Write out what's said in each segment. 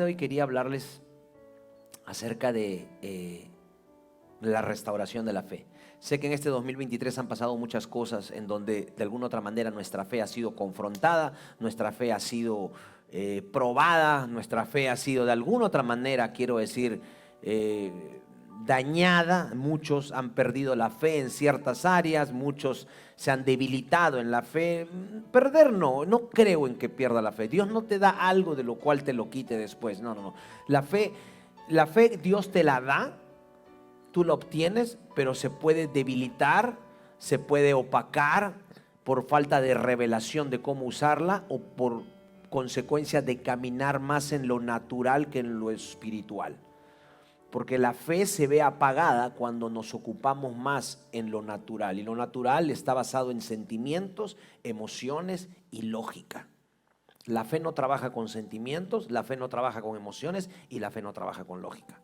hoy quería hablarles acerca de la restauración de la fe. Sé que en este 2023 han pasado muchas cosas en donde de alguna u otra manera nuestra fe ha sido confrontada, nuestra fe ha sido probada, nuestra fe ha sido de alguna otra manera, quiero decir, dañada. Muchos han perdido la fe en ciertas áreas, muchos se han debilitado en la fe. Perder no creo en que pierda la fe. Dios no te da algo de lo cual te lo quite después. No. La fe Dios te la da, tú la obtienes, pero se puede debilitar, se puede opacar por falta de revelación de cómo usarla o por consecuencia de caminar más en lo natural que en lo espiritual. Porque la fe se ve apagada cuando nos ocupamos más en lo natural. Y lo natural está basado en sentimientos, emociones y lógica. La fe no trabaja con sentimientos, la fe no trabaja con emociones y la fe no trabaja con lógica.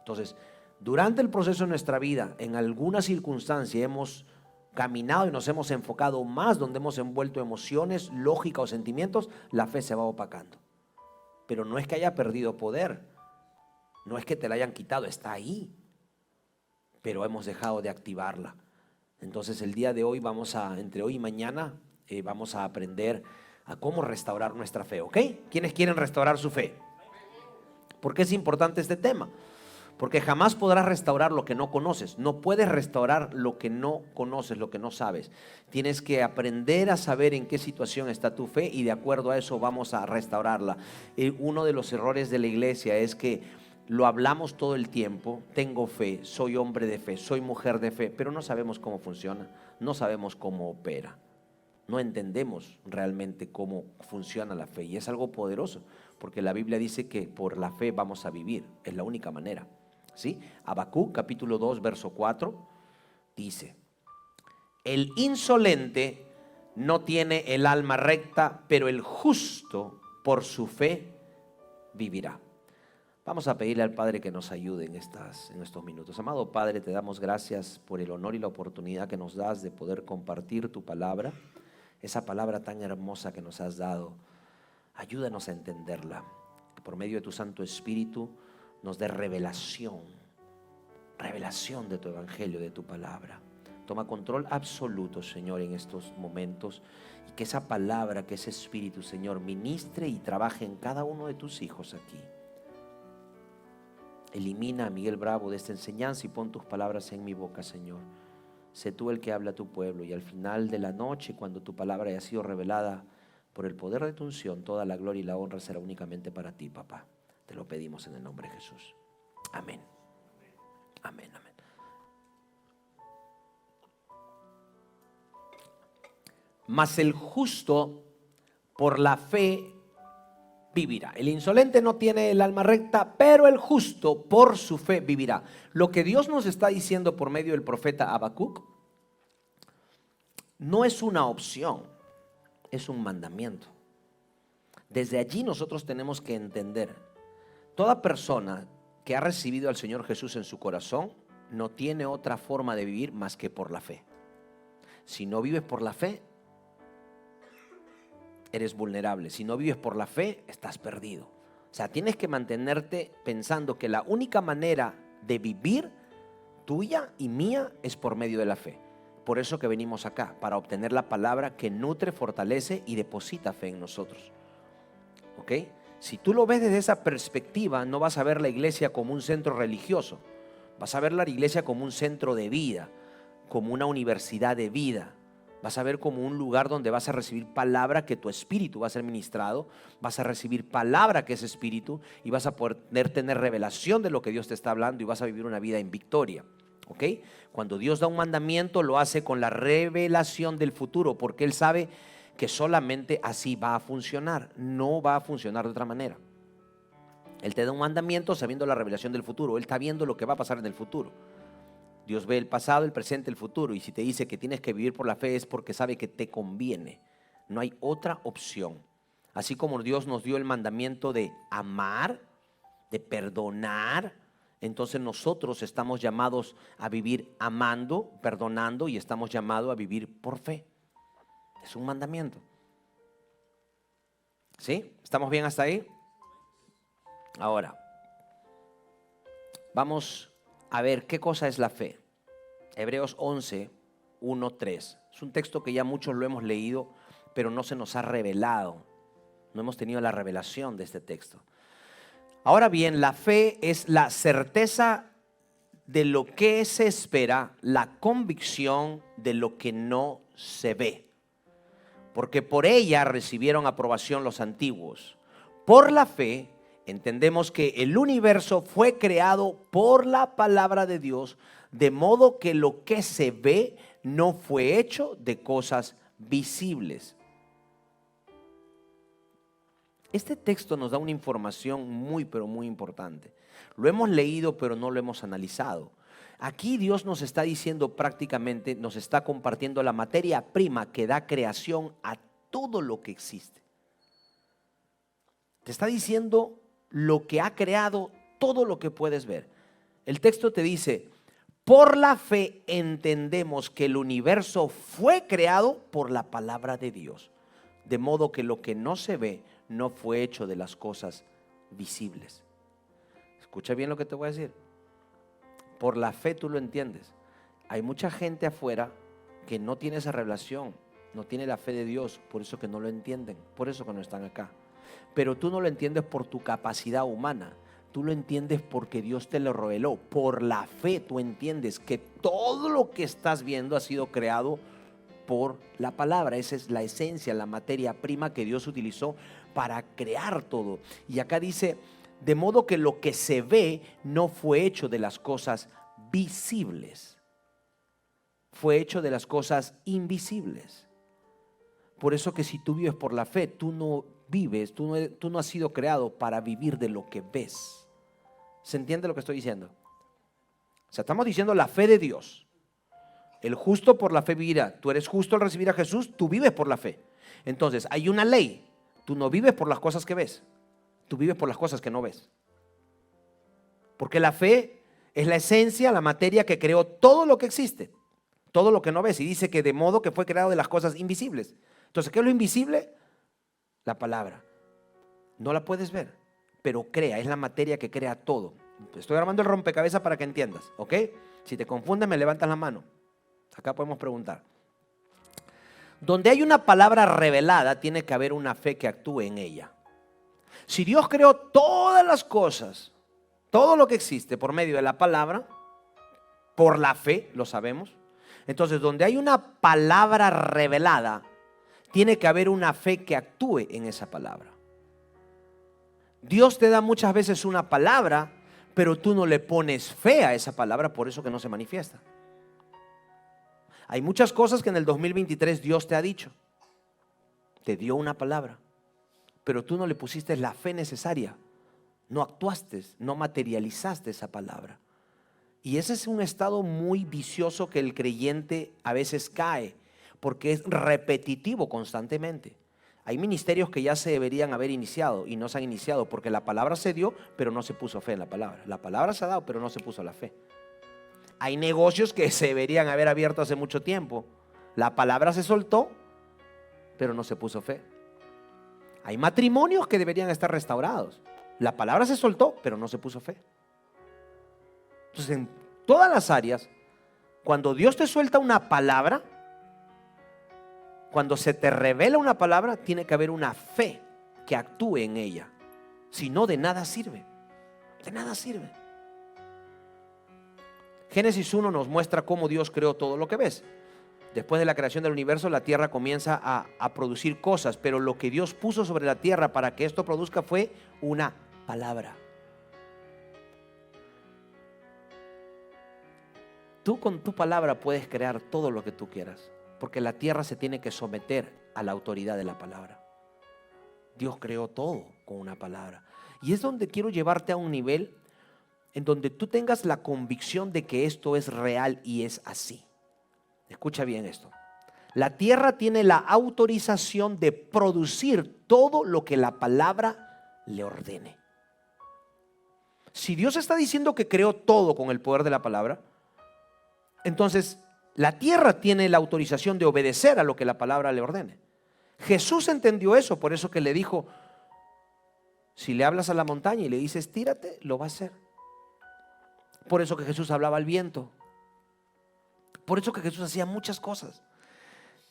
Entonces, durante el proceso de nuestra vida, en alguna circunstancia hemos caminado y nos hemos enfocado más donde hemos envuelto emociones, lógica o sentimientos, la fe se va opacando. Pero no es que haya perdido poder. No es que te la hayan quitado, está ahí, pero hemos dejado de activarla. Entonces el día de hoy entre hoy y mañana, vamos a aprender a cómo restaurar nuestra fe, ¿ok? ¿Quiénes quieren restaurar su fe? ¿Por qué es importante este tema? Porque jamás podrás restaurar lo que no conoces. No puedes restaurar lo que no conoces, lo que no sabes. Tienes que aprender a saber en qué situación está tu fe y de acuerdo a eso vamos a restaurarla. Uno de los errores de la iglesia es que lo hablamos todo el tiempo, tengo fe, soy hombre de fe, soy mujer de fe, pero no sabemos cómo funciona, no sabemos cómo opera, no entendemos realmente cómo funciona la fe y es algo poderoso, porque la Biblia dice que por la fe vamos a vivir, es la única manera, ¿sí? Habacuc capítulo 2 verso 4 dice: el insolente no tiene el alma recta, pero el justo por su fe vivirá. Vamos a pedirle al Padre que nos ayude en estos minutos. Amado Padre, te damos gracias por el honor y la oportunidad que nos das de poder compartir tu palabra, esa palabra tan hermosa que nos has dado. Ayúdanos a entenderla, que por medio de tu Santo Espíritu nos dé revelación de tu evangelio, de tu palabra. Toma control absoluto, Señor, en estos momentos y que esa palabra, que ese Espíritu, Señor, ministre y trabaje en cada uno de tus hijos aquí. Elimina a Miguel Bravo de esta enseñanza y pon tus palabras en mi boca, Señor. Sé tú el que habla a tu pueblo y al final de la noche, cuando tu palabra haya sido revelada por el poder de tu unción, toda la gloria y la honra será únicamente para ti, papá. Te lo pedimos en el nombre de Jesús. Amén. Amén, amén. Mas el justo por la fe vivirá. El insolente no tiene el alma recta, pero el justo por su fe vivirá. Lo que Dios nos está diciendo por medio del profeta Habacuc no es una opción, es un mandamiento. Desde allí nosotros tenemos que entender, toda persona que ha recibido al Señor Jesús en su corazón no tiene otra forma de vivir más que por la fe. Si no vives por la fe, eres vulnerable. Si no vives por la fe, estás perdido. O sea, tienes que mantenerte pensando que la única manera de vivir tuya y mía es por medio de la fe. Por eso que venimos acá, para obtener la palabra que nutre, fortalece y deposita fe en nosotros. ¿Ok? Si tú lo ves desde esa perspectiva, no vas a ver la iglesia como un centro religioso. Vas a ver la iglesia como un centro de vida, como una universidad de vida. Vas a ver como un lugar donde vas a recibir palabra que tu espíritu va a ser ministrado, vas a recibir palabra que es espíritu y vas a poder tener revelación de lo que Dios te está hablando y vas a vivir una vida en victoria. ¿Ok? Cuando Dios da un mandamiento lo hace con la revelación del futuro, porque Él sabe que solamente así va a funcionar, no va a funcionar de otra manera. Él te da un mandamiento sabiendo la revelación del futuro, Él está viendo lo que va a pasar en el futuro. Dios ve el pasado, el presente, el futuro. Y si te dice que tienes que vivir por la fe es porque sabe que te conviene. No hay otra opción. Así como Dios nos dio el mandamiento de amar, de perdonar, entonces nosotros estamos llamados a vivir amando, perdonando y estamos llamados a vivir por fe. Es un mandamiento. ¿Sí? ¿Estamos bien hasta ahí? Ahora, vamos a ver qué cosa es la fe. Hebreos 11, 1, 3. Es un texto que ya muchos lo hemos leído, pero no se nos ha revelado. No hemos tenido la revelación de este texto. Ahora bien, la fe es la certeza de lo que se espera, la convicción de lo que no se ve. Porque por ella recibieron aprobación los antiguos. Por la fe entendemos que el universo fue creado por la palabra de Dios, de modo que lo que se ve no fue hecho de cosas visibles. Este texto nos da una información muy, pero muy importante. Lo hemos leído, pero no lo hemos analizado. Aquí Dios nos está diciendo prácticamente, nos está compartiendo la materia prima que da creación a todo lo que existe. Te está diciendo lo que ha creado todo lo que puedes ver. El texto te dice, por la fe entendemos que el universo fue creado por la palabra de Dios, de modo que lo que no se ve no fue hecho de las cosas visibles. Escucha bien lo que te voy a decir. Por la fe tú lo entiendes. Hay mucha gente afuera que no tiene esa revelación, no tiene la fe de Dios, por eso que no lo entienden, por eso que no están acá. Pero tú no lo entiendes por tu capacidad humana, tú lo entiendes porque Dios te lo reveló. Por la fe tú entiendes que todo lo que estás viendo ha sido creado por la palabra. Esa es la esencia, la materia prima que Dios utilizó para crear todo. Y acá dice, de modo que lo que se ve no fue hecho de las cosas visibles, fue hecho de las cosas invisibles. Por eso que si tú vives por la fe, tú no vives, tú no has sido creado para vivir de lo que ves. ¿Se entiende lo que estoy diciendo? O sea, estamos diciendo la fe de Dios. El justo por la fe vivirá. Tú eres justo al recibir a Jesús, tú vives por la fe. Entonces, hay una ley. Tú no vives por las cosas que ves, tú vives por las cosas que no ves. Porque la fe es la esencia, la materia que creó todo lo que existe, todo lo que no ves. Y dice que de modo que fue creado de las cosas invisibles. Entonces, ¿qué es lo invisible? La palabra. No la puedes ver, pero crea, es la materia que crea todo. Estoy armando el rompecabezas para que entiendas, ¿ok? Si te confundes, me levantas la mano. Acá podemos preguntar. Donde hay una palabra revelada, tiene que haber una fe que actúe en ella. Si Dios creó todas las cosas, todo lo que existe por medio de la palabra, por la fe, lo sabemos. Entonces, donde hay una palabra revelada, tiene que haber una fe que actúe en esa palabra. Dios te da muchas veces una palabra, pero tú no le pones fe a esa palabra, por eso que no se manifiesta. Hay muchas cosas que en el 2023 Dios te ha dicho. Te dio una palabra, pero tú no le pusiste la fe necesaria. No actuaste, no materializaste esa palabra. Y ese es un estado muy vicioso que el creyente a veces cae, porque es repetitivo constantemente. Hay ministerios que ya se deberían haber iniciado y no se han iniciado porque la palabra se dio, pero no se puso fe en la palabra. La palabra se ha dado, pero no se puso la fe. Hay negocios que se deberían haber abierto hace mucho tiempo. La palabra se soltó, pero no se puso fe. Hay matrimonios que deberían estar restaurados. La palabra se soltó, pero no se puso fe. Entonces, en todas las áreas, cuando Dios te suelta una palabra, cuando se te revela una palabra, tiene que haber una fe que actúe en ella. Si no, de nada sirve. De nada sirve. Génesis 1 nos muestra cómo Dios creó todo lo que ves. Después de la creación del universo, la tierra comienza a producir cosas, pero lo que Dios puso sobre la tierra para que esto produzca fue una palabra. Tú con tu palabra puedes crear todo lo que tú quieras, porque la tierra se tiene que someter a la autoridad de la palabra. Dios creó todo con una palabra. Y es donde quiero llevarte a un nivel en donde tú tengas la convicción de que esto es real y es así. Escucha bien esto. La tierra tiene la autorización de producir todo lo que la palabra le ordene. Si Dios está diciendo que creó todo con el poder de la palabra, entonces la tierra tiene la autorización de obedecer a lo que la palabra le ordene. Jesús entendió eso, por eso que le dijo: Si le hablas a la montaña y le dices tírate, lo va a hacer. Por eso que Jesús hablaba al viento. Por eso que Jesús hacía muchas cosas.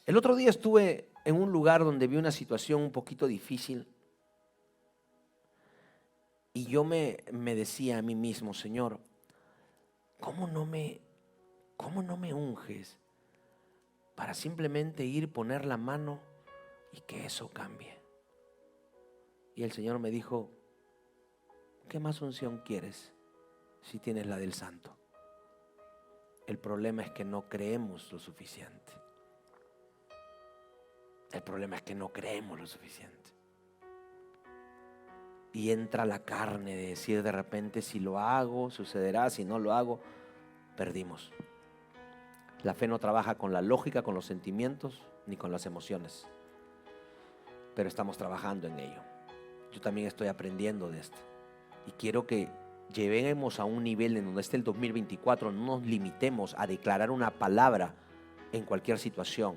El otro día estuve en un lugar donde vi una situación un poquito difícil. Y yo me decía a mí mismo, Señor, ¿cómo no me unges para simplemente ir, poner la mano y que eso cambie? Y el Señor me dijo, ¿qué más unción quieres si tienes la del Santo? El problema es que no creemos lo suficiente. El problema es que no creemos lo suficiente. Y entra la carne de decir de repente, si lo hago, sucederá, si no lo hago, perdimos. La fe no trabaja con la lógica, con los sentimientos, ni con las emociones. Pero estamos trabajando en ello. Yo también estoy aprendiendo de esto. Y quiero que lleguemos a un nivel en donde esté el 2024, no nos limitemos a declarar una palabra en cualquier situación.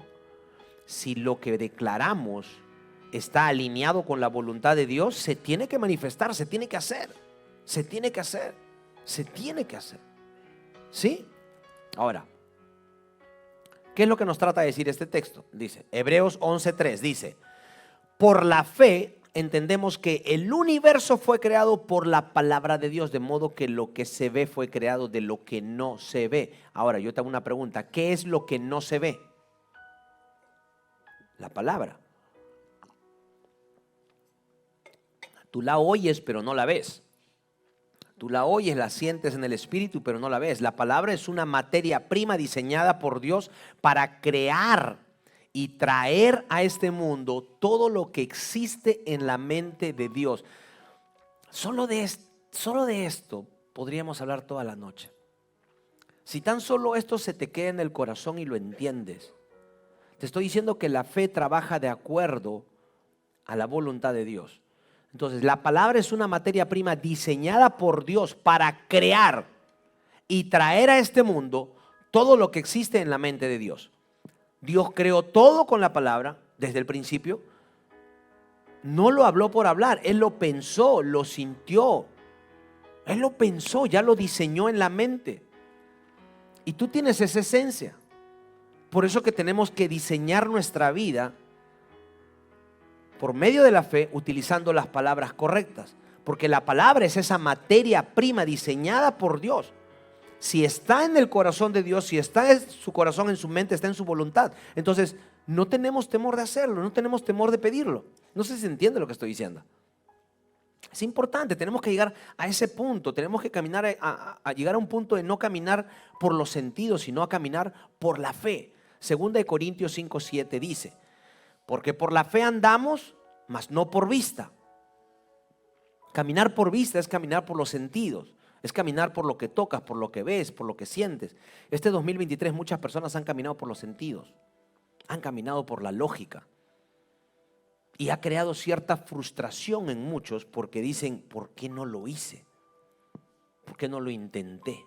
Si lo que declaramos está alineado con la voluntad de Dios, se tiene que manifestar, se tiene que hacer. Se tiene que hacer. Se tiene que hacer. ¿Sí? Ahora, ¿qué es lo que nos trata de decir este texto? Dice, Hebreos 11:3 dice, por la fe entendemos que el universo fue creado por la palabra de Dios, de modo que lo que se ve fue creado de lo que no se ve. Ahora, yo te hago una pregunta, ¿qué es lo que no se ve? La palabra. Tú la oyes, pero no la ves. Tú la oyes, la sientes en el espíritu, pero no la ves. La palabra es una materia prima diseñada por Dios para crear y traer a este mundo todo lo que existe en la mente de Dios. Solo de esto podríamos hablar toda la noche. Si tan solo esto se te queda en el corazón y lo entiendes, te estoy diciendo que la fe trabaja de acuerdo a la voluntad de Dios. Entonces, la palabra es una materia prima diseñada por Dios para crear y traer a este mundo todo lo que existe en la mente de Dios. Dios creó todo con la palabra desde el principio. No lo habló por hablar, Él lo pensó, lo sintió. Él lo pensó, ya lo diseñó en la mente. Y tú tienes esa esencia. Por eso que tenemos que diseñar nuestra vida por medio de la fe, utilizando las palabras correctas. Porque la palabra es esa materia prima diseñada por Dios. Si está en el corazón de Dios, si está en su corazón, en su mente, está en su voluntad, entonces no tenemos temor de hacerlo, no tenemos temor de pedirlo. No sé si se entiende lo que estoy diciendo. Es importante, tenemos que llegar a ese punto, tenemos que caminar a llegar a un punto de no caminar por los sentidos, sino a caminar por la fe. Segunda de Corintios 5:7 dice, porque por la fe andamos, mas no por vista. Caminar por vista es caminar por los sentidos, es caminar por lo que tocas, por lo que ves, por lo que sientes. Este 2023 muchas personas han caminado por los sentidos, han caminado por la lógica. Y ha creado cierta frustración en muchos porque dicen, ¿por qué no lo hice? ¿Por qué no lo intenté?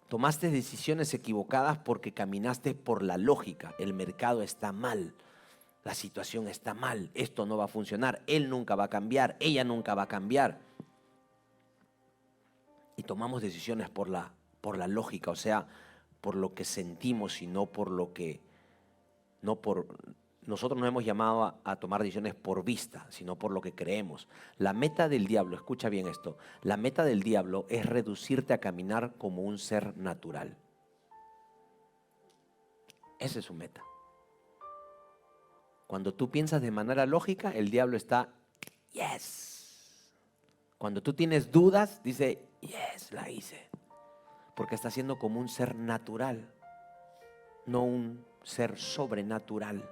Tomaste decisiones equivocadas porque caminaste por la lógica. El mercado está mal, la situación está mal, esto no va a funcionar, él nunca va a cambiar, ella nunca va a cambiar. Y tomamos decisiones por la lógica, o sea, por lo que sentimos y no por lo que, nosotros no hemos llamado a tomar decisiones por vista, sino por lo que creemos. La meta del diablo, escucha bien esto, la meta del diablo es reducirte a caminar como un ser natural. Esa es su meta. Cuando tú piensas de manera lógica, el diablo está, yes. Cuando tú tienes dudas, dice, yes, la hice. Porque está siendo como un ser natural, no un ser sobrenatural,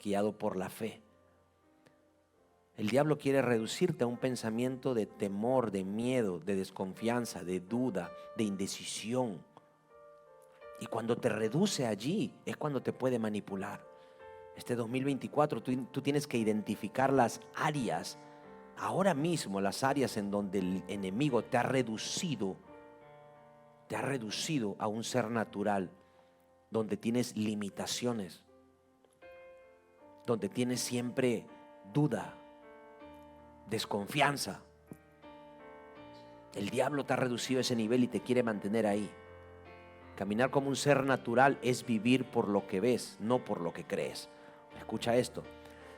guiado por la fe. El diablo quiere reducirte a un pensamiento de temor, de miedo, de desconfianza, de duda, de indecisión. Y cuando te reduce allí, es cuando te puede manipular. Este 2024 tú tienes que identificar las áreas, ahora mismo las áreas en donde el enemigo te ha reducido a un ser natural, donde tienes limitaciones, donde tienes siempre duda, desconfianza. El diablo te ha reducido a ese nivel y te quiere mantener ahí. Caminar como un ser natural es vivir por lo que ves, no por lo que crees. Escucha esto.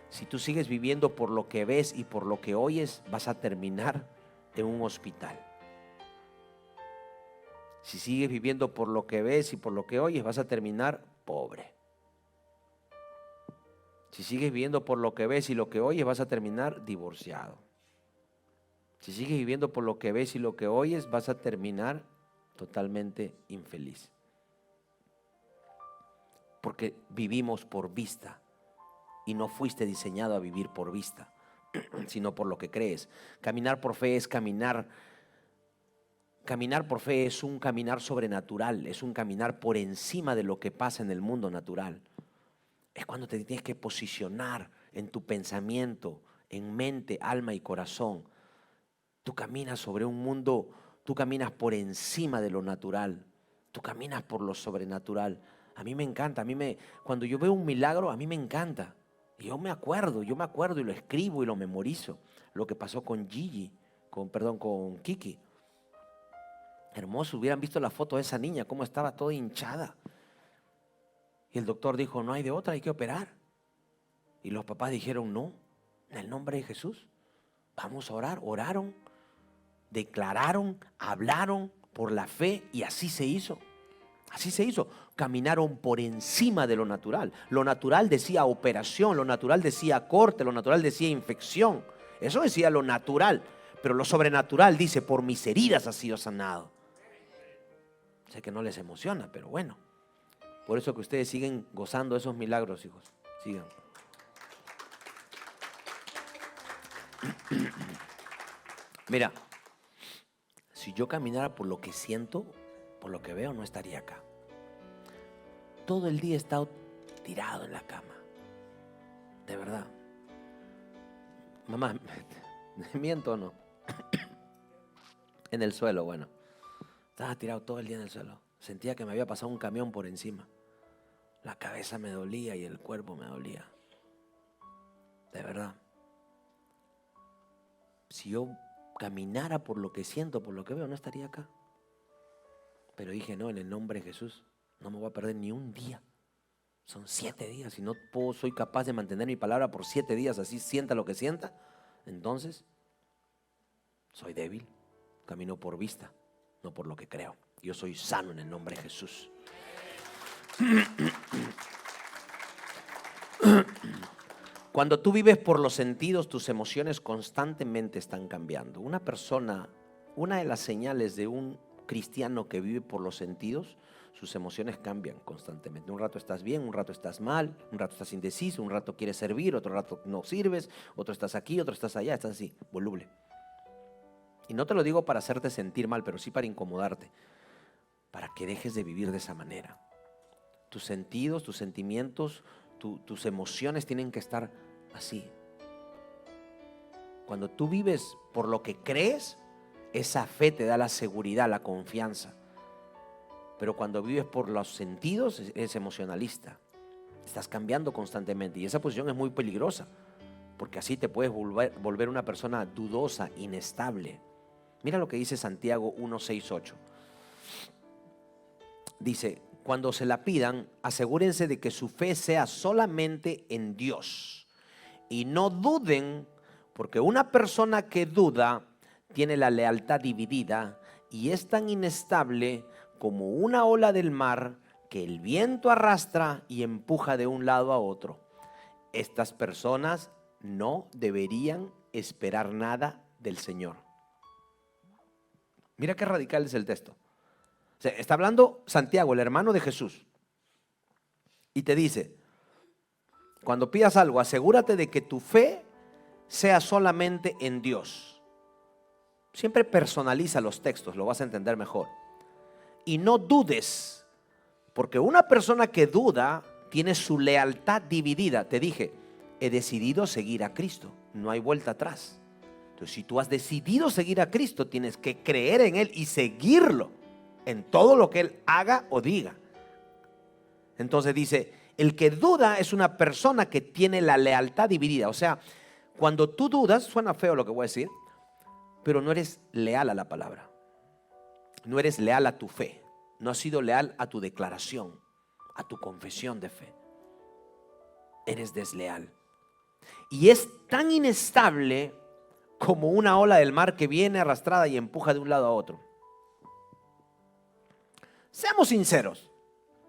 Si tú sigues viviendo por lo que ves y por lo que oyes, vas a terminar en un hospital. Si sigues viviendo por lo que ves y por lo que oyes, vas a terminar pobre. Si sigues viviendo por lo que ves y lo que oyes, vas a terminar divorciado. Si sigues viviendo por lo que ves y lo que oyes, vas a terminar totalmente infeliz. Porque vivimos por vista y no fuiste diseñado a vivir por vista, sino por lo que crees. Caminar por fe es caminar. Caminar por fe es un caminar sobrenatural, es un caminar por encima de lo que pasa en el mundo natural. Es cuando te tienes que posicionar en tu pensamiento, en mente, alma y corazón. Tú caminas sobre un mundo, tú caminas por encima de lo natural, tú caminas por lo sobrenatural. A mí me encanta, cuando yo veo un milagro, a mí me encanta. Y yo me acuerdo y lo escribo y lo memorizo. Lo que pasó con con Kiki. Hermoso, hubieran visto la foto de esa niña, cómo estaba toda hinchada. Y el doctor dijo, no hay de otra, hay que operar. Y los papás dijeron, no, en el nombre de Jesús, vamos a orar. Oraron, declararon, hablaron por la fe y así se hizo. Así se hizo. Caminaron por encima de lo natural. Lo natural decía operación, lo natural decía corte, lo natural decía infección. Eso decía lo natural. Pero lo sobrenatural dice, por mis heridas has sido sanado. Sé que no les emociona, pero bueno. Por eso que ustedes siguen gozando esos milagros, hijos. Sigan. Mira, si yo caminara por lo que siento, por lo que veo, no estaría acá. Todo el día he estado tirado en la cama. De verdad. Mamá, ¿miento o no? En el suelo, bueno. Estaba tirado todo el día en el suelo. Sentía que me había pasado un camión por encima. La cabeza me dolía y el cuerpo me dolía. De verdad. Si yo caminara por lo que siento, por lo que veo, no estaría acá. Pero dije, no, en el nombre de Jesús, no me voy a perder ni un día. Son 7 días. Si no soy capaz de mantener mi palabra por 7 días, así sienta lo que sienta, entonces soy débil. Camino por vista, no por lo que creo. Yo soy sano en el nombre de Jesús. Cuando tú vives por los sentidos, tus emociones constantemente están cambiando. Una de las señales de un cristiano que vive por los sentidos, sus emociones cambian constantemente. Un rato estás bien, un rato estás mal, un rato estás indeciso, un rato quieres servir, otro rato no sirves, otro estás aquí, otro estás allá, estás así, voluble. Y no te lo digo para hacerte sentir mal, pero sí para incomodarte, para que dejes de vivir de esa manera. Tus sentidos, tus sentimientos, tus emociones tienen que estar así. Cuando tú vives por lo que crees, esa fe te da la seguridad, la confianza. Pero cuando vives por los sentidos, eres emocionalista. Estás cambiando constantemente y esa posición es muy peligrosa, porque así te puedes volver una persona dudosa, inestable. Mira lo que dice Santiago 1, 6, 8. Dice, cuando se la pidan, asegúrense de que su fe sea solamente en Dios. Y no duden, porque una persona que duda tiene la lealtad dividida y es tan inestable como una ola del mar que el viento arrastra y empuja de un lado a otro. Estas personas no deberían esperar nada del Señor. Mira qué radical es el texto. O sea, está hablando Santiago, el hermano de Jesús, y te dice, cuando pidas algo, asegúrate de que tu fe sea solamente en Dios. Siempre personaliza los textos, lo vas a entender mejor. Y no dudes, porque una persona que duda tiene su lealtad dividida. Te dije, he decidido seguir a Cristo, no hay vuelta atrás. Entonces, si tú has decidido seguir a Cristo, tienes que creer en Él y seguirlo en todo lo que Él haga o diga. Entonces dice, el que duda es una persona que tiene la lealtad dividida. O sea, Cuando tú dudas, suena feo lo que voy a decir, pero no eres leal a la palabra. No eres leal a tu fe. No has sido leal a tu declaración, a tu confesión de fe. Eres desleal. Y es tan inestable como una ola del mar que viene arrastrada y empuja de un lado a otro. Seamos sinceros.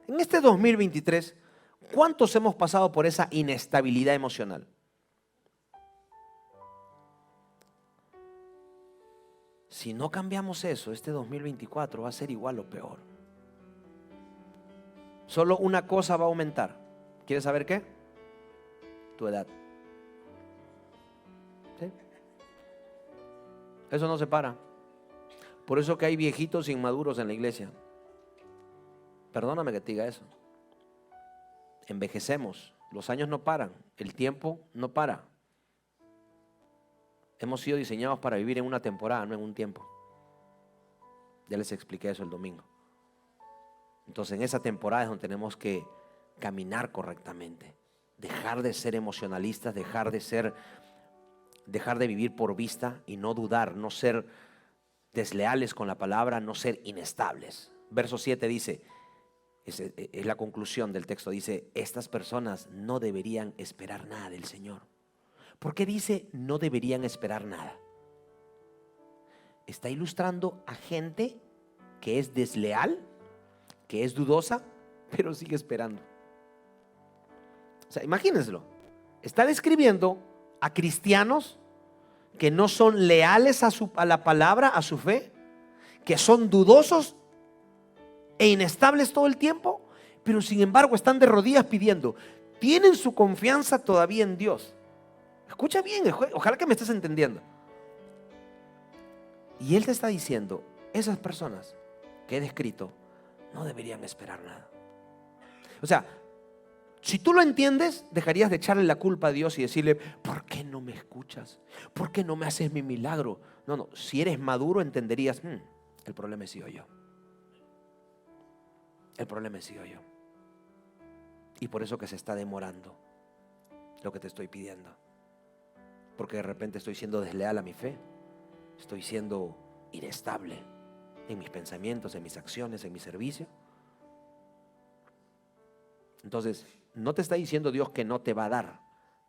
En este 2023, ¿cuántos hemos pasado por esa inestabilidad emocional? Si no cambiamos eso, este 2024 va a ser igual o peor. Solo una cosa va a aumentar. ¿Quieres saber qué? Tu edad. ¿Sí? Eso no se para. Por eso que hay viejitos inmaduros en la iglesia. Perdóname que te diga eso. Envejecemos. Los años no paran. El tiempo no para. Hemos sido diseñados para vivir en una temporada, no en un tiempo. Ya les expliqué eso el domingo. Entonces en esa temporada es donde tenemos que caminar correctamente. Dejar de ser emocionalistas, dejar de vivir por vista y no dudar, no ser desleales con la palabra, no ser inestables. Verso 7 dice, es la conclusión del texto, dice, estas personas no deberían esperar nada del Señor. ¿Por qué dice no deberían esperar nada? Está ilustrando a gente que es desleal, que es dudosa, pero sigue esperando. O sea, imagínenselo. Está describiendo a cristianos que no son leales a la palabra, a su fe, que son dudosos e inestables todo el tiempo, pero sin embargo están de rodillas pidiendo. Tienen su confianza todavía en Dios. Escucha bien, ojalá que me estés entendiendo. Y Él te está diciendo, esas personas que he descrito no deberían esperar nada. O sea, si tú lo entiendes, dejarías de echarle la culpa a Dios y decirle, ¿por qué no me escuchas? ¿Por qué no me haces mi milagro? No, si eres maduro entenderías, el problema he sido yo. El problema he sido yo. Y por eso que se está demorando lo que te estoy pidiendo. Porque de repente estoy siendo desleal a mi fe. Estoy siendo inestable en mis pensamientos, en mis acciones, en mi servicio. Entonces, no te está diciendo Dios que no te va a dar.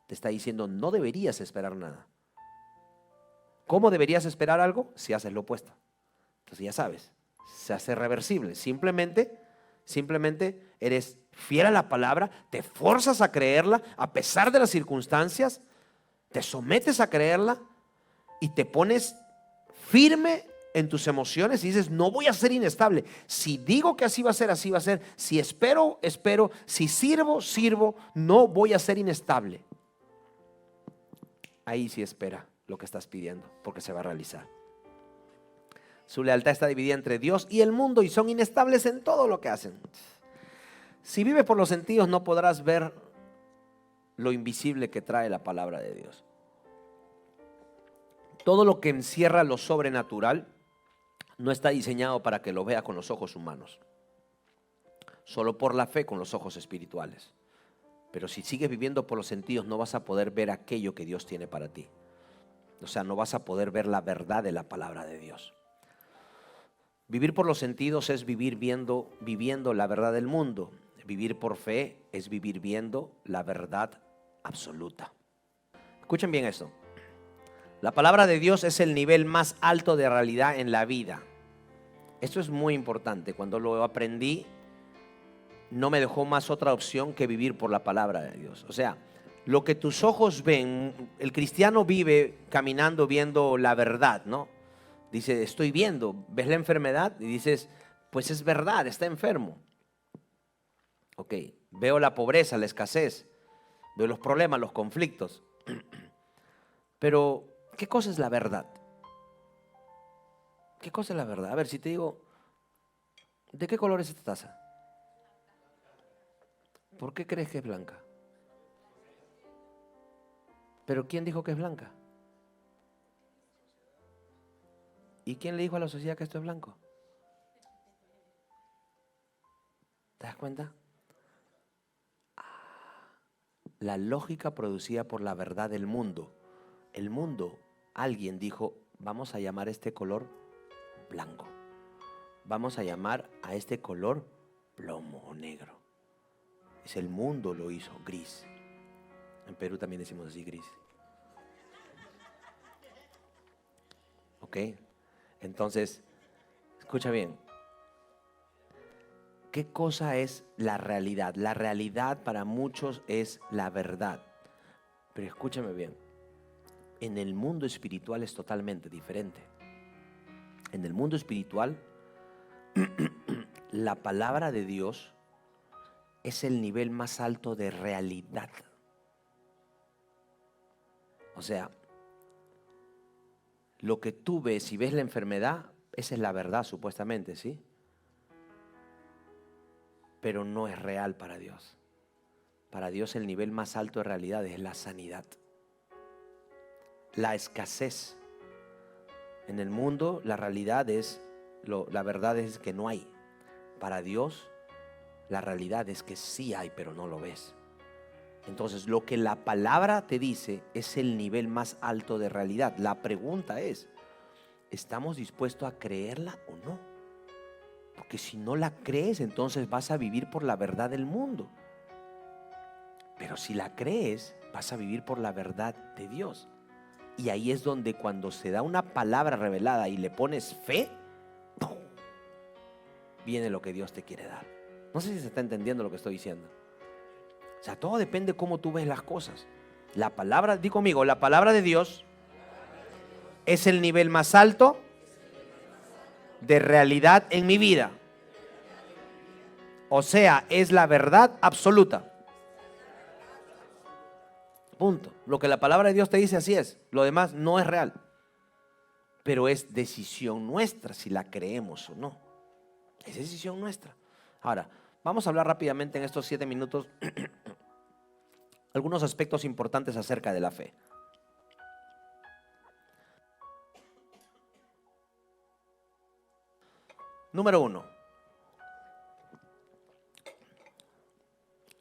Te está diciendo no deberías esperar nada. ¿Cómo deberías esperar algo? Si haces lo opuesto. Entonces ya sabes, se hace reversible. Simplemente eres fiel a la palabra, te forzas a creerla a pesar de las circunstancias, te sometes a creerla y te pones firme en tus emociones y dices, no voy a ser inestable. Si digo que así va a ser, así va a ser. Si espero, espero. Si sirvo, sirvo. No voy a ser inestable. Ahí sí espera lo que estás pidiendo, porque se va a realizar. Su lealtad está dividida entre Dios y el mundo y son inestables en todo lo que hacen. Si vives por los sentidos no podrás ver lo invisible que trae la palabra de Dios. Todo lo que encierra lo sobrenatural no está diseñado para que lo vea con los ojos humanos, solo por la fe con los ojos espirituales. Pero si sigues viviendo por los sentidos no vas a poder ver aquello que Dios tiene para ti. O sea, no vas a poder ver la verdad de la palabra de Dios. Vivir por los sentidos es viviendo la verdad del mundo. Vivir por fe es vivir viendo la verdad absoluta. Escuchen bien esto. La palabra de Dios es el nivel más alto de realidad en la vida. Esto es muy importante. Cuando lo aprendí, no me dejó más otra opción que vivir por la palabra de Dios. O sea, lo que tus ojos ven, el cristiano vive caminando viendo la verdad, ¿no? Dice, estoy viendo, ves la enfermedad y dices, pues es verdad, está enfermo. Ok, veo la pobreza, la escasez, veo los problemas, los conflictos. Pero, ¿qué cosa es la verdad? ¿Qué cosa es la verdad? A ver, si te digo, ¿de qué color es esta taza? ¿Por qué crees que es blanca? ¿Pero quién dijo que es blanca? ¿Y quién le dijo a la sociedad que esto es blanco? ¿Te das cuenta? La lógica producida por la verdad del mundo el mundo, alguien dijo, vamos a llamar este color blanco. Vamos a llamar a este color plomo o negro. Es el mundo lo hizo, gris. En Perú también decimos así, gris. ¿Ok? Entonces, escucha bien. ¿Qué cosa es la realidad? La realidad para muchos es la verdad. Pero escúchame bien. En el mundo espiritual es totalmente diferente. En el mundo espiritual, la palabra de Dios es el nivel más alto de realidad. O sea, lo que tú ves, si ves la enfermedad, esa es la verdad supuestamente, ¿sí? Pero no es real para Dios. Para Dios el nivel más alto de realidad es la sanidad. La escasez. En el mundo la realidad es, la verdad es que no hay. Para Dios la realidad es que sí hay, pero no lo ves. Entonces lo que la palabra te dice es el nivel más alto de realidad. La pregunta es, ¿estamos dispuestos a creerla o no? Porque si no la crees, entonces vas a vivir por la verdad del mundo. Pero si la crees, vas a vivir por la verdad de Dios. Y ahí es donde cuando se da una palabra revelada y le pones fe, ¡pum!, viene lo que Dios te quiere dar. No sé si se está entendiendo lo que estoy diciendo. O sea, todo depende de cómo tú ves las cosas. La palabra, di conmigo, la palabra de Dios es el nivel más alto de realidad en mi vida. O sea, es la verdad absoluta. Punto. Lo que la palabra de Dios te dice, así es. Lo demás no es real. Pero es decisión nuestra si la creemos o no. Es decisión nuestra. Ahora, vamos a hablar rápidamente en estos 7 minutos algunos aspectos importantes acerca de la fe. Número 1.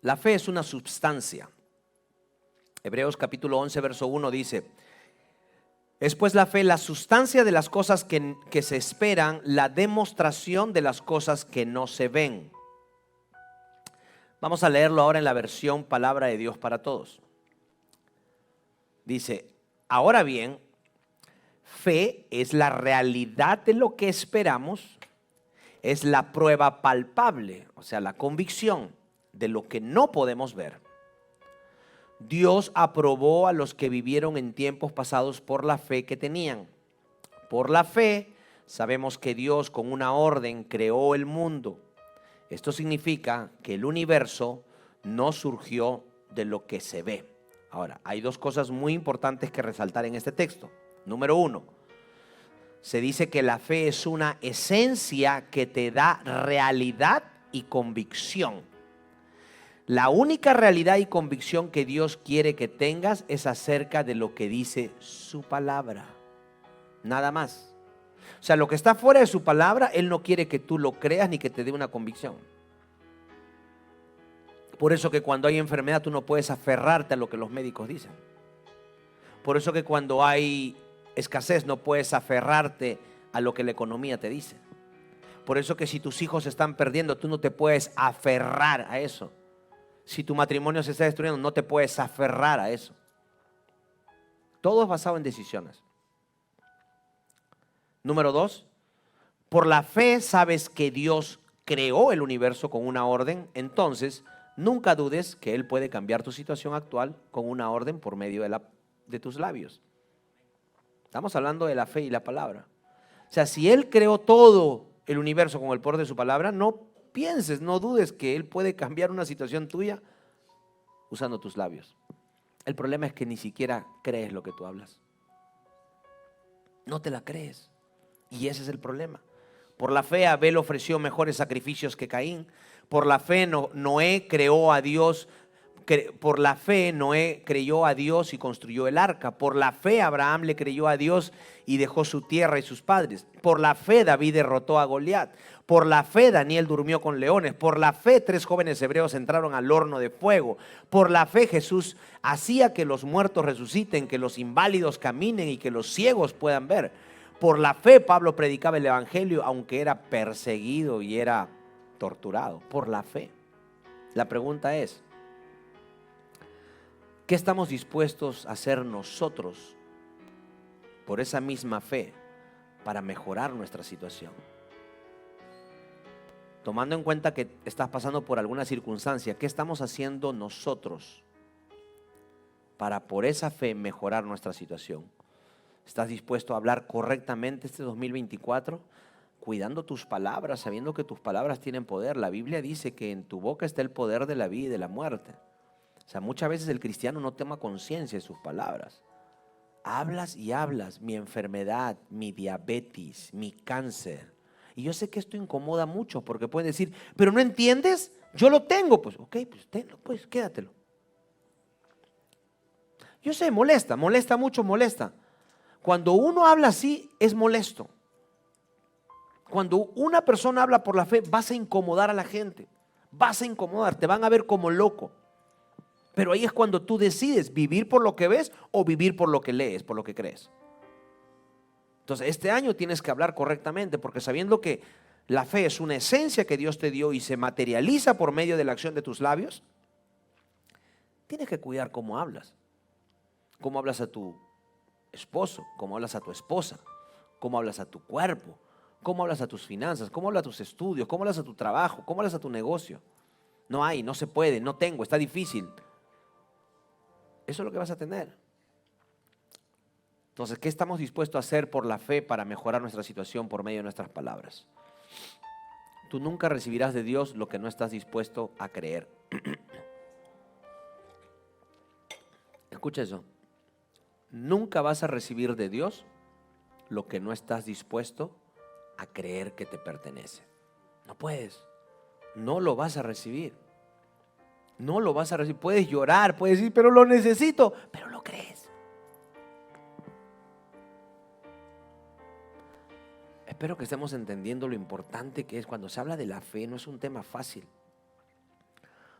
La fe es una substancia. Hebreos capítulo 11, verso 1 dice: es pues la fe la sustancia de las cosas que se esperan, la demostración de las cosas que no se ven. Vamos a leerlo ahora en la versión Palabra de Dios para Todos. Dice: ahora bien, fe es la realidad de lo que esperamos, es la prueba palpable, o sea, la convicción de lo que no podemos ver. Dios aprobó a los que vivieron en tiempos pasados por la fe que tenían. Por la fe sabemos que Dios con una orden creó el mundo. Esto significa que el universo no surgió de lo que se ve. Ahora, hay dos cosas muy importantes que resaltar en este texto. Número 1, se dice que la fe es una esencia que te da realidad y convicción. La única realidad y convicción que Dios quiere que tengas es acerca de lo que dice su palabra. Nada más. O sea, lo que está fuera de su palabra, Él no quiere que tú lo creas ni que te dé una convicción. Por eso que cuando hay enfermedad tú no puedes aferrarte a lo que los médicos dicen. Por eso que cuando hay escasez no puedes aferrarte a lo que la economía te dice. Por eso que si tus hijos se están perdiendo, tú no te puedes aferrar a eso. Si tu matrimonio se está destruyendo, no te puedes aferrar a eso. Todo es basado en decisiones. Número 2, por la fe sabes que Dios creó el universo con una orden, entonces nunca dudes que Él puede cambiar tu situación actual con una orden por medio de tus labios. Estamos hablando de la fe y la palabra. O sea, si Él creó todo el universo con el poder de su palabra, no pienses, no dudes que Él puede cambiar una situación tuya usando tus labios. El problema es que ni siquiera crees lo que tú hablas. No te la crees. Y ese es el problema. Por la fe Abel ofreció mejores sacrificios que Caín. Por la fe Noé creó a Dios. Por la fe Noé creyó a Dios y construyó el arca. Por la fe Abraham le creyó a Dios y dejó su tierra y sus padres. Por la fe David derrotó a Goliat. Por la fe Daniel durmió con leones. Por la fe 3 jóvenes hebreos entraron al horno de fuego. Por la fe Jesús hacía que los muertos resuciten, que los inválidos caminen y que los ciegos puedan ver. Por la fe Pablo predicaba el evangelio aunque era perseguido y era torturado. Por la fe. La pregunta es, ¿qué estamos dispuestos a hacer nosotros por esa misma fe para mejorar nuestra situación? Tomando en cuenta que estás pasando por alguna circunstancia, ¿qué estamos haciendo nosotros para por esa fe mejorar nuestra situación? ¿Estás dispuesto a hablar correctamente este 2024? Cuidando tus palabras, sabiendo que tus palabras tienen poder. La Biblia dice que en tu boca está el poder de la vida y de la muerte. O sea, muchas veces el cristiano no toma conciencia de sus palabras. Hablas y hablas, mi enfermedad, mi diabetes, mi cáncer. Y yo sé que esto incomoda mucho porque pueden decir, pero no entiendes, yo lo tengo. Pues ok, pues tenlo, pues quédatelo. Yo sé, molesta mucho, molesta. Cuando uno habla así, es molesto. Cuando una persona habla por la fe, vas a incomodar a la gente. Vas a incomodar, te van a ver como loco. Pero ahí es cuando tú decides vivir por lo que ves o vivir por lo que lees, por lo que crees. Entonces, este año tienes que hablar correctamente, porque sabiendo que la fe es una esencia que Dios te dio y se materializa por medio de la acción de tus labios, tienes que cuidar cómo hablas. Cómo hablas a tu esposo, cómo hablas a tu esposa, cómo hablas a tu cuerpo, cómo hablas a tus finanzas, cómo hablas a tus estudios, cómo hablas a tu trabajo, cómo hablas a tu negocio. No hay, no se puede, no tengo, está difícil. Eso es lo que vas a tener. Entonces, ¿qué estamos dispuestos a hacer por la fe para mejorar nuestra situación por medio de nuestras palabras? Tú nunca recibirás de Dios lo que no estás dispuesto a creer. Escucha eso. Nunca vas a recibir de Dios lo que no estás dispuesto a creer que te pertenece. No puedes. No lo vas a recibir. No lo vas a recibir. Puedes llorar, puedes decir, pero lo necesito, pero lo crees. Espero que estemos entendiendo lo importante que es. Cuando se habla de la fe, no es un tema fácil.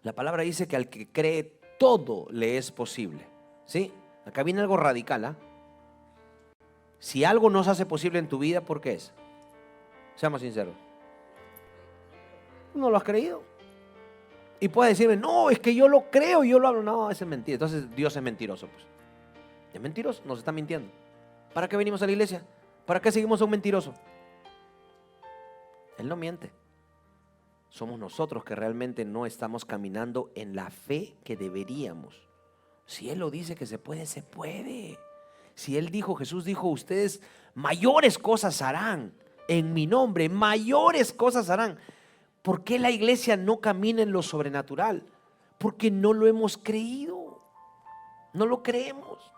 La palabra dice que al que cree todo le es posible. ¿Sí? Acá viene algo radical, ¿ah? Si algo no se hace posible en tu vida, ¿por qué es? Seamos sinceros. ¿No lo has creído? Y puedes decirme, no, es que yo lo creo, yo lo hablo. No, eso es mentira. Entonces Dios es mentiroso, pues. ¿Es mentiroso? Nos está mintiendo. ¿Para qué venimos a la iglesia? ¿Para qué seguimos a un mentiroso? Él no miente. Somos nosotros que realmente no estamos caminando en la fe que deberíamos. Si Él lo dice que se puede, se puede. Si Él dijo, Jesús dijo, ustedes mayores cosas harán en mi nombre, mayores cosas harán. ¿Por qué la iglesia no camina en lo sobrenatural? Porque no lo hemos creído. No lo creemos.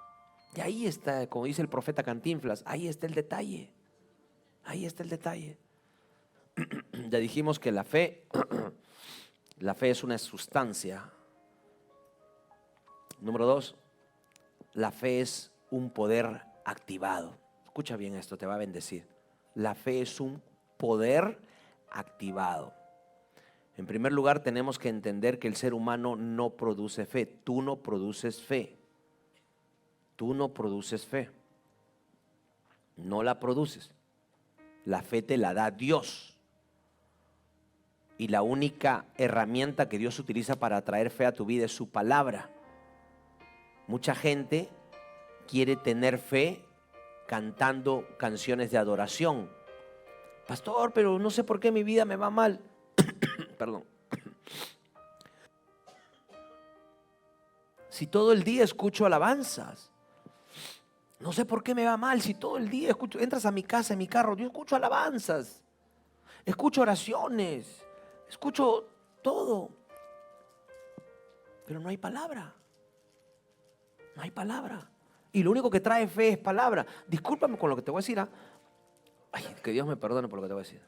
Y ahí está, como dice el profeta Cantinflas, ahí está el detalle. Ahí está el detalle. Ya dijimos que la fe es una sustancia. Número 2, la fe es un poder activado. Escucha bien esto, te va a bendecir. La fe es un poder activado. En primer lugar, tenemos que entender que el ser humano no produce fe. Tú no produces fe. Tú no produces fe. No la produces. La fe te la da Dios. Y la única herramienta que Dios utiliza para traer fe a tu vida es su palabra. Mucha gente quiere tener fe cantando canciones de adoración. Pastor, pero no sé por qué mi vida me va mal. Perdón. Si todo el día escucho alabanzas. No sé por qué me va mal. Si todo el día escucho, entras a mi casa, en mi carro, yo escucho alabanzas. Escucho oraciones. Escucho todo. Pero no hay palabra. No hay palabra. Y lo único que trae fe es palabra. Discúlpame con lo que te voy a decir. Ay, que Dios me perdone por lo que te voy a decir.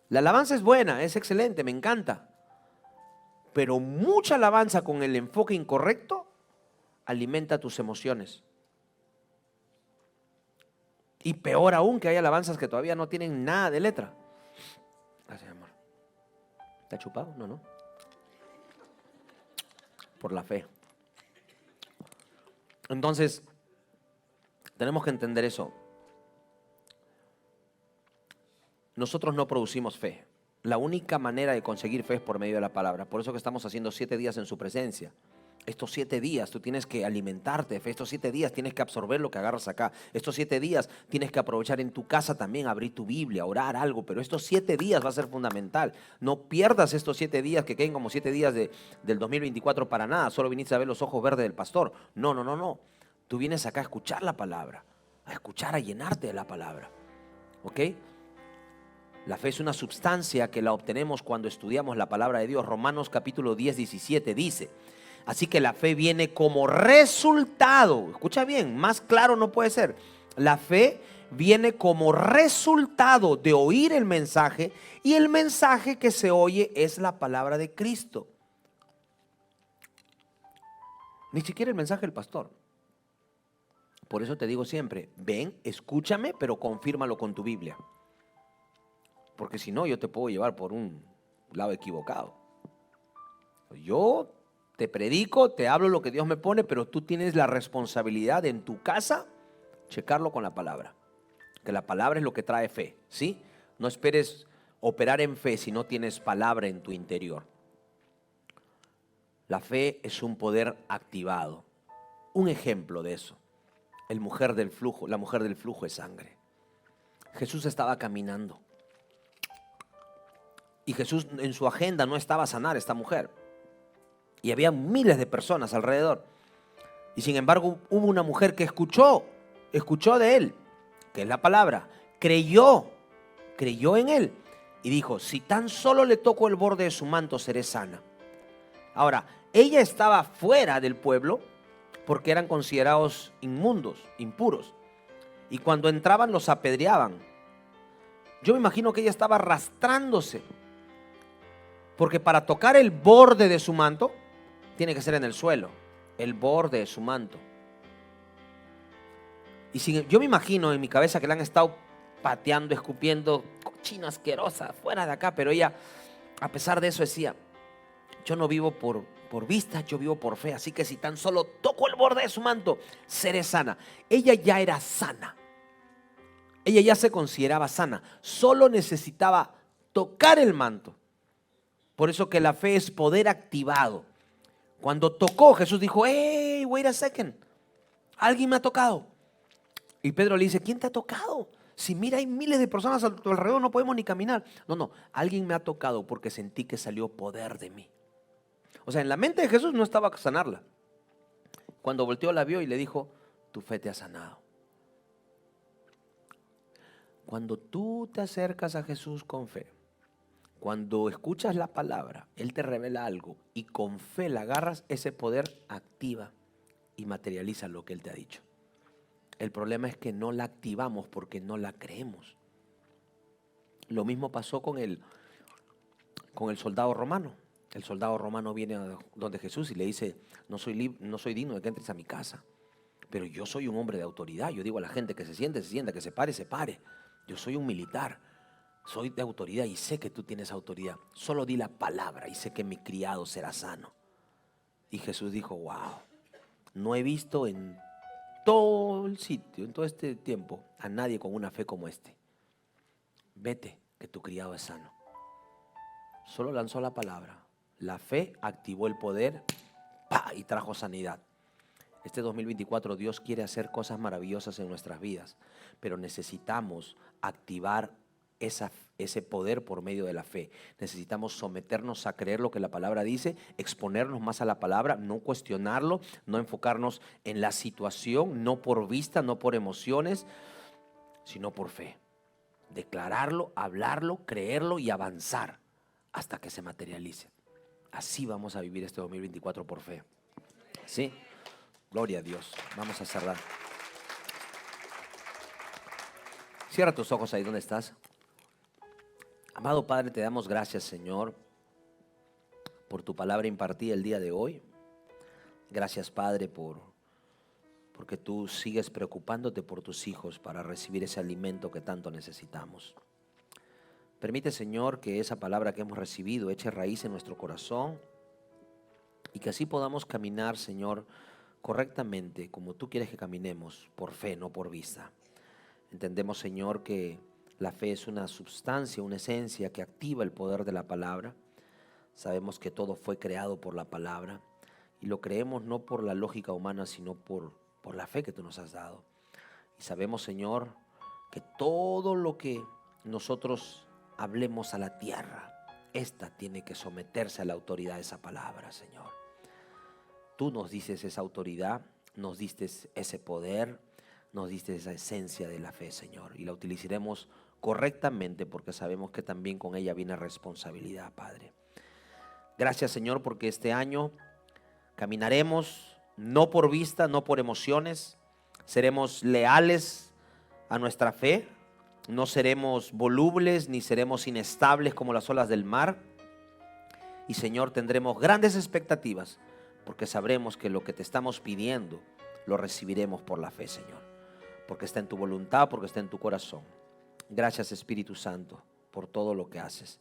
La alabanza es buena, es excelente, me encanta. Pero mucha alabanza con el enfoque incorrecto alimenta tus emociones. Y peor aún que hay alabanzas que todavía no tienen nada de letra. ¿Está chupado? No, no. Por la fe. Entonces, tenemos que entender eso. Nosotros no producimos fe. La única manera de conseguir fe es por medio de la palabra. Por eso que estamos haciendo 7 días en su presencia. Estos 7 días tú tienes que alimentarte de fe. Estos 7 días tienes que absorber lo que agarras acá. Estos 7 días tienes que aprovechar en tu casa también, abrir tu Biblia, orar algo. Pero estos 7 días va a ser fundamental. No pierdas estos 7 días que queden como 7 días del 2024 para nada. Solo viniste a ver los ojos verdes del pastor. No, no, no, no. Tú vienes acá a escuchar la palabra. A escuchar, a llenarte de la palabra. ¿Ok? La fe es una substancia que la obtenemos cuando estudiamos la palabra de Dios. Romanos capítulo 10, 17 dice: así que la fe viene como resultado. Escucha bien, más claro no puede ser. La fe viene como resultado de oír el mensaje, y el mensaje que se oye es la palabra de Cristo. Ni siquiera el mensaje del pastor. Por eso te digo siempre, ven, escúchame, pero confírmalo con tu Biblia. Porque si no, yo te puedo llevar por un lado equivocado. Yo te predico, te hablo lo que Dios me pone, pero tú tienes la responsabilidad de en tu casa checarlo con la palabra. Que la palabra es lo que trae fe, ¿sí? No esperes operar en fe si no tienes palabra en tu interior. La fe es un poder activado. Un ejemplo de eso, la mujer del flujo de sangre. Jesús estaba caminando. Y Jesús en su agenda no estaba a sanar a esta mujer. Y había miles de personas alrededor. Y sin embargo hubo una mujer que escuchó de él, que es la palabra, creyó en él. Y dijo, si tan solo le toco el borde de su manto, seré sana. Ahora, ella estaba fuera del pueblo porque eran considerados inmundos, impuros. Y cuando entraban los apedreaban. Yo me imagino que ella estaba arrastrándose. Porque para tocar el borde de su manto, tiene que ser en el suelo. El borde de su manto. Y yo me imagino en mi cabeza que la han estado pateando, escupiendo, cochina asquerosa, fuera de acá. Pero ella, a pesar de eso, decía, yo no vivo por vista, yo vivo por fe. Así que si tan solo toco el borde de su manto, seré sana. Ella ya era sana. Ella ya se consideraba sana. Solo necesitaba tocar el manto. Por eso que la fe es poder activado. Cuando tocó, Jesús dijo, hey, wait a second, alguien me ha tocado. Y Pedro le dice, ¿quién te ha tocado? Si mira, hay miles de personas a tu alrededor, no podemos ni caminar. No, alguien me ha tocado porque sentí que salió poder de mí. O sea, en la mente de Jesús no estaba sanarla. Cuando volteó la vio y le dijo, tu fe te ha sanado. Cuando tú te acercas a Jesús con fe, cuando escuchas la palabra, Él te revela algo y con fe la agarras, ese poder activa y materializa lo que Él te ha dicho. El problema es que no la activamos porque no la creemos. Lo mismo pasó con el soldado romano. El soldado romano viene a donde Jesús y le dice, no soy digno de que entres a mi casa, pero yo soy un hombre de autoridad. Yo digo a la gente que se sienta, que se pare. Yo soy un militar. Soy de autoridad y sé que tú tienes autoridad. Solo di la palabra y sé que mi criado será sano. Y Jesús dijo, wow, no he visto en todo el sitio, en todo este tiempo, a nadie con una fe como este. Vete, que tu criado es sano. Solo lanzó la palabra. La fe activó el poder, ¡pah!, y trajo sanidad. Este 2024 Dios quiere hacer cosas maravillosas en nuestras vidas, pero necesitamos activar ese poder por medio de la fe. Necesitamos someternos a creer lo que la palabra dice, exponernos más a la palabra, no cuestionarlo, no enfocarnos en la situación, no por vista, no por emociones, sino por fe. Declararlo, hablarlo, creerlo y avanzar hasta que se materialice. Así vamos a vivir este 2024 por fe. ¿Sí? Gloria a Dios. Vamos a cerrar. Cierra tus ojos ahí donde estás. Amado Padre, te damos gracias, Señor, por tu palabra impartida el día de hoy. Gracias, Padre, porque tú sigues preocupándote por tus hijos para recibir ese alimento que tanto necesitamos. Permite, Señor, que esa palabra que hemos recibido eche raíz en nuestro corazón y que así podamos caminar, Señor, correctamente, como tú quieres que caminemos, por fe, no por vista. Entendemos, Señor, que la fe es una sustancia, una esencia que activa el poder de la palabra. Sabemos que todo fue creado por la palabra y lo creemos no por la lógica humana, sino por la fe que tú nos has dado. Y sabemos, Señor, que todo lo que nosotros hablemos a la tierra, esta tiene que someterse a la autoridad de esa palabra, Señor. Tú nos dices esa autoridad, nos diste ese poder, nos diste esa esencia de la fe, Señor, y la utilizaremos correctamente porque sabemos que también con ella viene responsabilidad, Padre. Gracias, Señor, porque este año caminaremos no por vista, no por emociones, seremos leales a nuestra fe, no seremos volubles ni seremos inestables como las olas del mar. Y, Señor, tendremos grandes expectativas porque sabremos que lo que te estamos pidiendo lo recibiremos por la fe, Señor, porque está en tu voluntad, porque está en tu corazón. Gracias, Espíritu Santo, por todo lo que haces.